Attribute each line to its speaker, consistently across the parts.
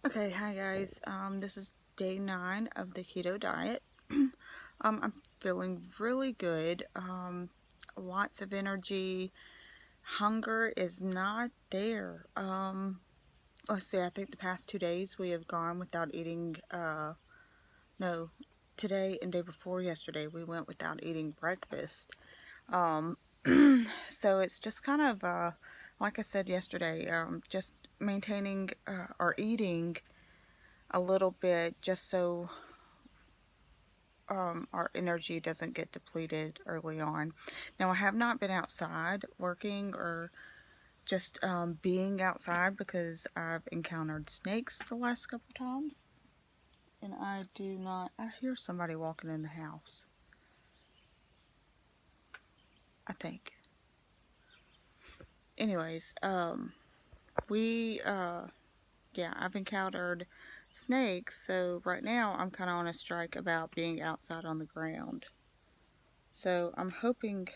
Speaker 1: Okay, hi guys. This is day 9 of the keto diet. I'm feeling really good. Lots of energy. Hunger is not there. Let's see, I think the past 2 days we have gone without eating, no, today and day before yesterday we went without eating breakfast. Um, so it's just kind of, like I said yesterday, just maintaining, or eating a little bit just so our energy doesn't get depleted early on. Now, I have not been outside working or just being outside because I've encountered snakes the last couple times. And I hear somebody walking in the house, I think. Anyways, yeah, I've encountered snakes, so right now I'm kind of on a strike about being outside on the ground. So I'm hoping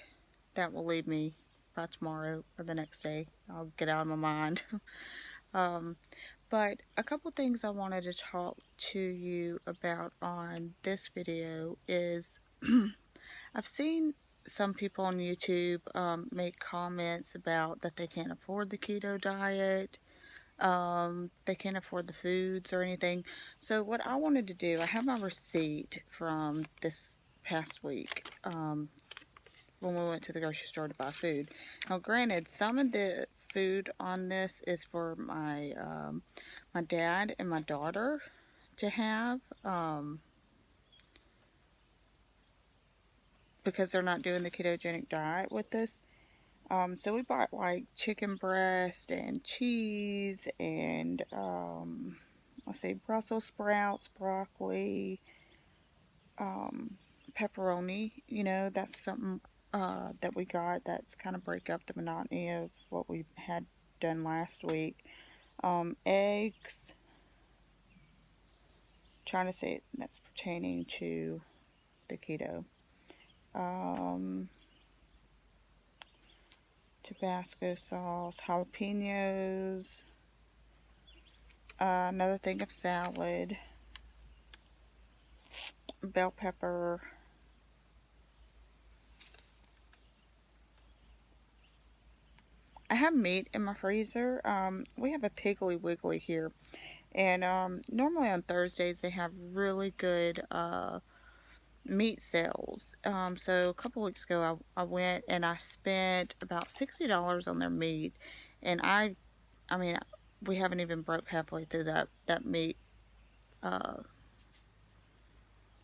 Speaker 1: that will leave me by tomorrow or the next day. I'll get out of my mind. um, but a couple things I wanted to talk to you about on this video is I've seen some people on YouTube make comments about that they can't afford the keto diet. They can't afford the foods or anything. So what I wanted to do, I have my receipt from this past week. When we went to the grocery store to buy food. Now, granted, some of the food on this is for my my dad and my daughter to have, because they're not doing the ketogenic diet with us. So we bought like chicken breast and cheese and let's see, Brussels sprouts, broccoli, pepperoni. You know, that's something that we got that's kind of break up the monotony of what we had done last week. Eggs, trying to say that's pertaining to the keto. Tabasco sauce, jalapenos, another thing of salad, bell pepper, I have meat in my freezer. We have a Piggly Wiggly here, and normally on Thursdays they have really good meat sales. So a couple weeks ago I went and I spent about $60 on their meat, and I mean, we haven't even broke halfway through that meat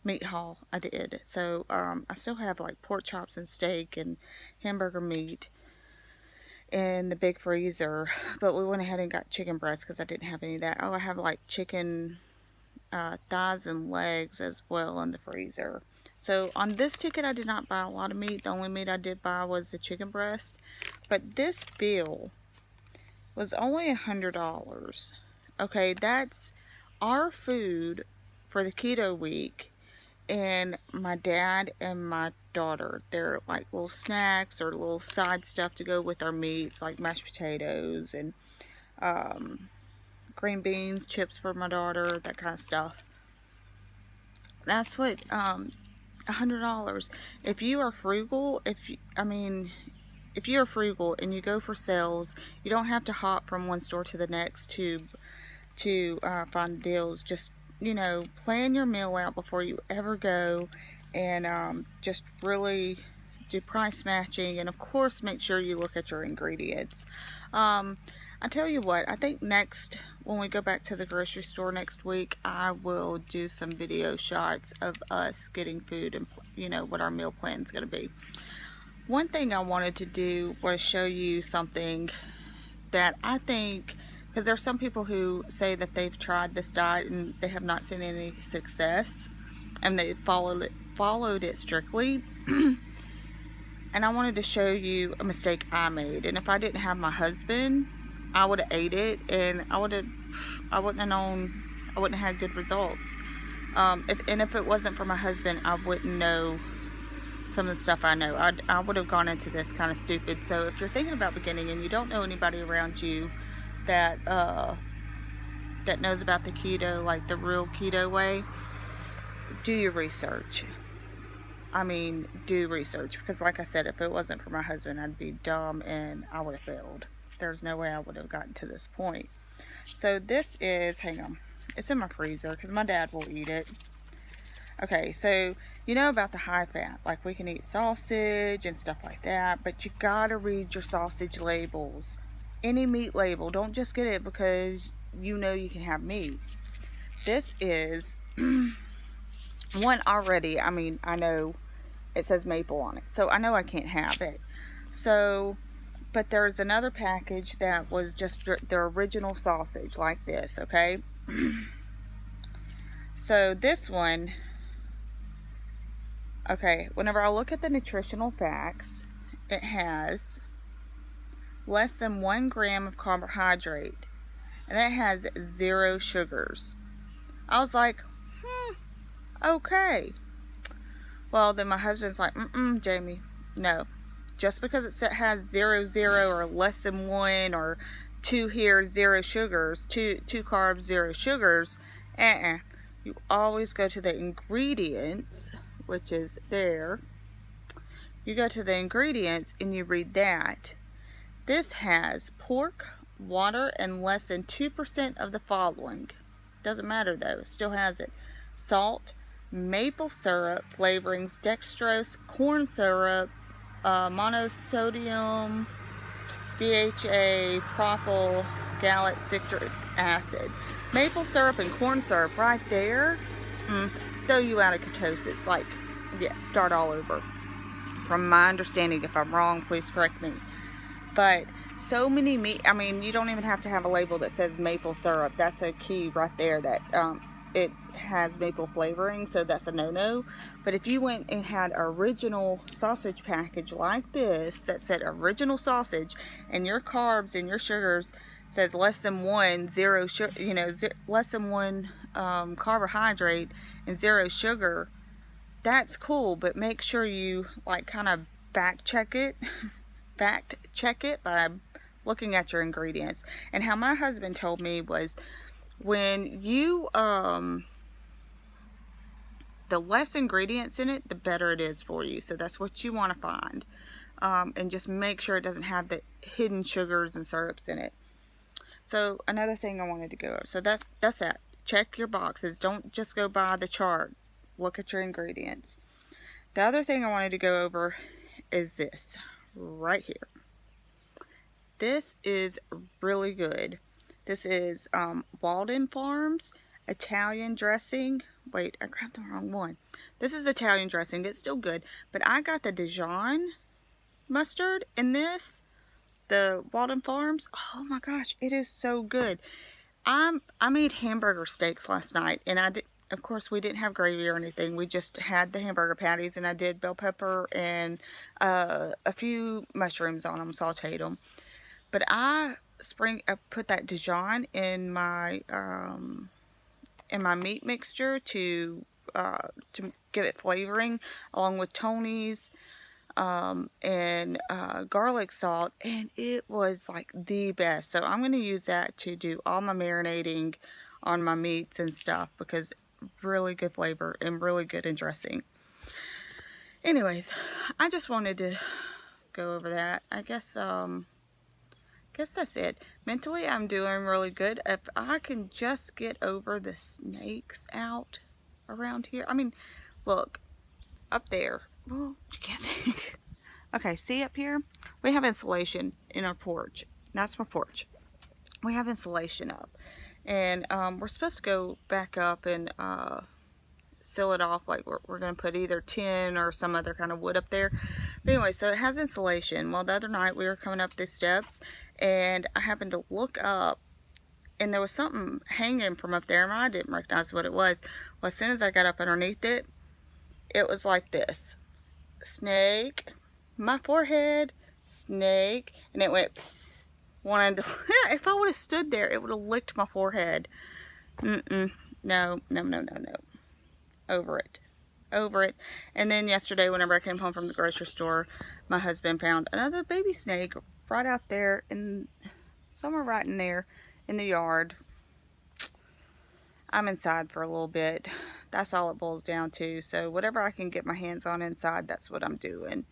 Speaker 1: meat haul I did. So I still have like pork chops and steak and hamburger meat in the big freezer, but we went ahead and got chicken breast because I didn't have any of that. Oh, I have like chicken thighs and legs as well in the freezer. So on this ticket I did not buy a lot of meat. The only meat I did buy was the chicken breast, but this bill was only $100. Okay, that's our food for the keto week, and my dad and my daughter, they're like little snacks or little side stuff to go with our meats, like mashed potatoes and green beans, chips for my daughter, that kind of stuff. That's what $100. If you are frugal, if you are frugal and you go for sales, you don't have to hop from one store to the next to find deals. Just, you know, plan your meal out before you ever go, and just really do price matching, and of course make sure you look at your ingredients. I tell you what, I think next, when we go back to the grocery store next week, I will do some video shots of us getting food and, you know, what our meal plan is going to be. One thing I wanted to do was show you something that I think, because there are some people who say that they've tried this diet and they have not seen any success, and they followed it strictly. And I wanted to show you a mistake I made. And if I didn't have my husband, I would have ate it, and I wouldn't have known, I wouldn't have had good results. If it wasn't for my husband, I wouldn't know some of the stuff I know. I would have gone into this kind of stupid. So if you're thinking about beginning and you don't know anybody around you that that knows about the keto, like the real keto way, do your research. I mean, do research, because like I said, if it wasn't for my husband, I'd be dumb and I would have failed. There's no way I would have gotten to this point. So this is, hang on, it's in my freezer because my dad will eat it. Okay, so you know about the high fat, like we can eat sausage and stuff like that, but you gotta read your sausage labels. Any meat label, don't just get it because you know you can have meat. This is one already, I mean, I know it says maple on it, so I know I can't have it. So, but there's another package that was just the original sausage like this, okay? So this one, okay, whenever I look at the nutritional facts, it has less than 1 gram of carbohydrate, and it has 0 sugars. I was like, okay. Well, then my husband's like, Jamie, no. Just because it has 0, 0 or less than 1 or 2 here, 0 sugars, 2 carbs, 0 sugars, you always go to the ingredients, which is there. You go to the ingredients and you read that. This has pork, water, and less than 2% of the following. Doesn't matter though, it still has it. Salt, maple syrup, flavorings, dextrose, corn syrup, monosodium, BHA, propyl, gallate, citric acid. Maple syrup and corn syrup right there, throw you out of ketosis. Like, yeah, start all over. From my understanding, if I'm wrong, please correct me. But so many meat, I mean, you don't even have to have a label that says maple syrup. That's a key right there, that it has maple flavoring, so that's a no-no. But if you went and had an original sausage package like this that said original sausage, and your carbs and your sugars says less than 1, 0 sugar, you know, less than 1 carbohydrate and 0 sugar, that's cool. But make sure you like kind of fact check it by looking at your ingredients. And how my husband told me was, when you the less ingredients in it, the better it is for you. So that's what you want to find, and just make sure it doesn't have the hidden sugars and syrups in it. So another thing I wanted to go over, so that's that. Check your boxes. Don't just go by the chart. Look at your ingredients. The other thing I wanted to go over is this right here. This is really good. This is Walden Farms Italian dressing. Wait, I grabbed the wrong one. This is Italian dressing. It's still good, but I got the Dijon mustard in this, the Walden Farms. Oh my gosh, it is so good. I made hamburger steaks last night, and I did. Of course, we didn't have gravy or anything. We just had the hamburger patties, and I did bell pepper and a few mushrooms on them, sauteed them. But I put that Dijon in my meat mixture to give it flavoring, along with Tony's and garlic salt, and it was like the best. So I'm going to use that to do all my marinating on my meats and stuff, because really good flavor and really good in dressing. Anyways, I just wanted to go over that. I guess that's it. Mentally, I'm doing really good. If I can just get over the snakes out around here. I mean, look, up there. Well, you can't see. Okay, see up here? We have insulation in our porch. That's my porch. We have insulation up. And we're supposed to go back up and seal it off. Like we're going to put either tin or some other kind of wood up there. But anyway, so it has insulation. Well, the other night we were coming up these steps, and I happened to look up, and there was something hanging from up there, and I didn't recognize what it was. Well, as soon as I got up underneath it, it was like this. Snake, my forehead, snake, and it went pfft. Wanted to, if I would have stood there, it would have licked my forehead. No. Over it. And then yesterday, whenever I came home from the grocery store, my husband found another baby snake right out there, somewhere right in there in the yard. I'm inside for a little bit. That's all it boils down to. So whatever I can get my hands on inside, that's what I'm doing.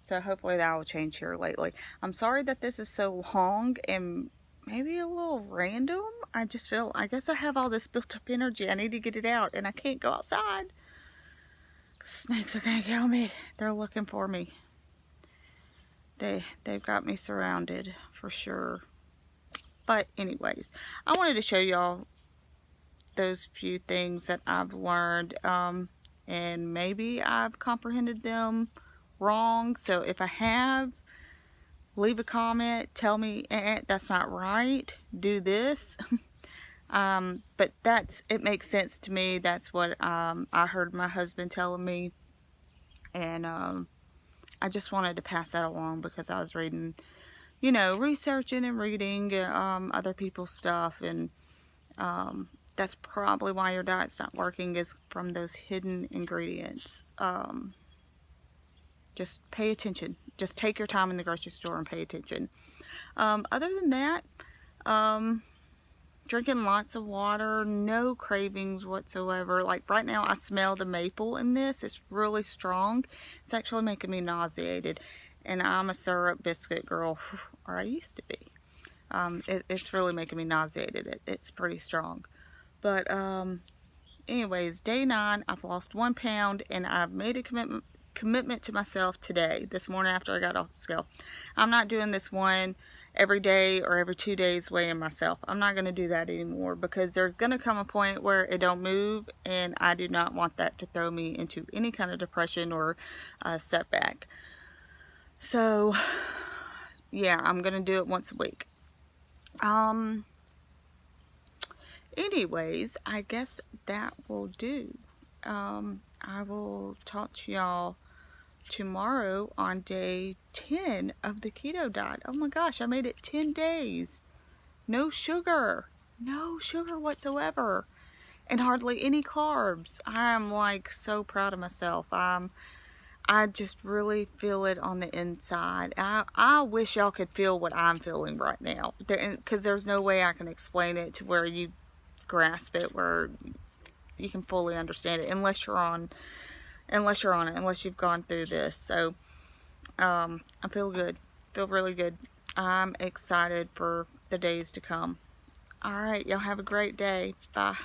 Speaker 1: So hopefully that will change here lately. I'm sorry that this is so long and maybe a little random. I just feel, I guess I have all this built up energy. I need to get it out and I can't go outside. Snakes are gonna kill me. They're looking for me. They've got me surrounded for sure. But anyways, I wanted to show y'all those few things that I've learned, and maybe I've comprehended them wrong. So if I have, leave a comment, tell me that's not right, do this. But it makes sense to me. That's what I heard my husband telling me, and I just wanted to pass that along because I was reading, researching and reading other people's stuff, and that's probably why your diet's not working, is from those hidden ingredients. Just pay attention. Just take your time in the grocery store and pay attention. Other than that, drinking lots of water, no cravings whatsoever. Like right now, I smell the maple in this. It's really strong. It's actually making me nauseated. And I'm a syrup biscuit girl, or I used to be. It's really making me nauseated. It's pretty strong. But anyways, day 9, I've lost 1 pound, and I've made a commitment to myself today, this morning after I got off the scale. I'm not doing this one every day or every 2 days weighing myself. I'm not going to do that anymore, because there's going to come a point where it don't move, and I do not want that to throw me into any kind of depression or setback. So yeah, I'm going to do it once a week. Anyways, I guess that will do. I will talk to y'all tomorrow on day 10 of the keto diet. Oh my gosh, I made it 10 days. No sugar. No sugar whatsoever. And hardly any carbs. I'm like so proud of myself. I just really feel it on the inside. I wish y'all could feel what I'm feeling right now. Because there's no way I can explain it to where you grasp it, where you can fully understand it, unless you're on it, unless you've gone through this. So I feel good, feel really good. I'm excited for the days to come. All right, y'all have a great day. Bye.